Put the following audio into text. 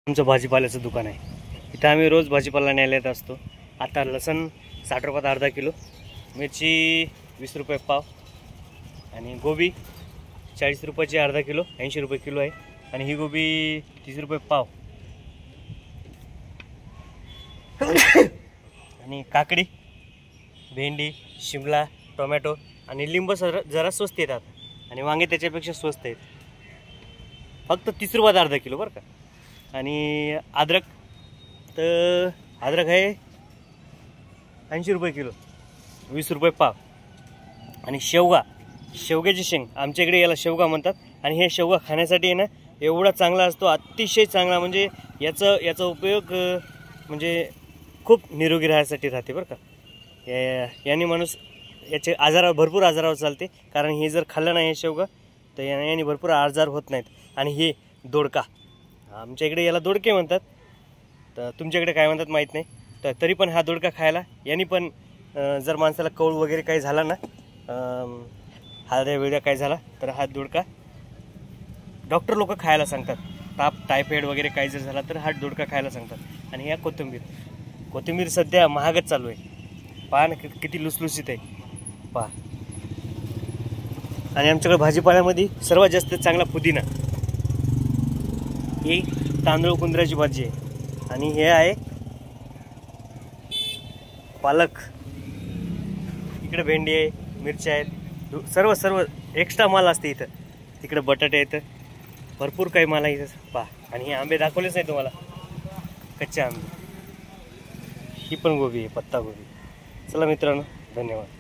आमचं भाजीपाल्याचं दुकान आहे. इथं आम्ही रोज भाजीपाला न्यायला येत असतो. आता लसूण 60 रुपयात अर्धा किलो, मिरची 20 रुपये पाव आणि गोबी 40 रुपयाची अर्धा किलो, 80 रुपये किलो आहे. आणि ही गोबी 30 रुपये पाव. आणि काकडी, भेंडी, शिमला, टोमॅटो आणि लिंब जरा स्वस्त येतात आणि वांगे त्याच्यापेक्षा स्वस्त आहेत. फक्त 30 रुपयात अर्धा किलो बरं का. आणि अद्रक तर अद्रक आहे 80 रुपये किलो, 20 रुपये पाव. आणि शेवग्याची शेंग, आमच्याकडे याला शेवगा म्हणतात. आणि हे शेवगा खाण्यासाठी आहे ना एवढा चांगला असतो, अतिशय चांगला. म्हणजे याचा उपयोग म्हणजे खूप निरोगी राहण्यासाठी राहते बरं का. याने माणूस याचे भरपूर आजारावर चालते. कारण हे जर खाल्लं नाही हे शेवगा तर याने भरपूर आजार होत नाहीत. आणि हे दोडका, आमच्या इकडे याला दोडके म्हणतात, तर तुमच्याकडे काय म्हणतात माहीत नाही. तर तरी पण हा दोडका खायला याने पण जर माणसाला कौळ वगैरे काही झाला ना, हादऱ्या वेळ्या काय झाला तर हा दोडका डॉक्टर लोक खायला सांगतात. ताप टायफॉइड वगैरे काही जर झाला तर हा दोडका खायला सांगतात. आणि ह्या कोथिंबीर सध्या महागच चालू आहे. पहा ना किती लुसलुसीत आहे पहा. आणि आमच्याकडे भाजीपाल्यामध्ये सर्वात जास्त चांगला पुदिना, ही तांदूळ कुंदराची भाजी आहे. आणि हे आहे पालक. इकडे भेंडी आहे, मिरच्या आहेत, सर्व एक्स्ट्रा माल असते इथं. तिकडे बटाटे आहेत, भरपूर काही माल आहे इथं पहा. आणि हे आंबे दाखवलेच नाही तुम्हाला, कच्चे आंबे. ही पण गोबी आहे, पत्ता गोबी. चला मित्रांनो, धन्यवाद.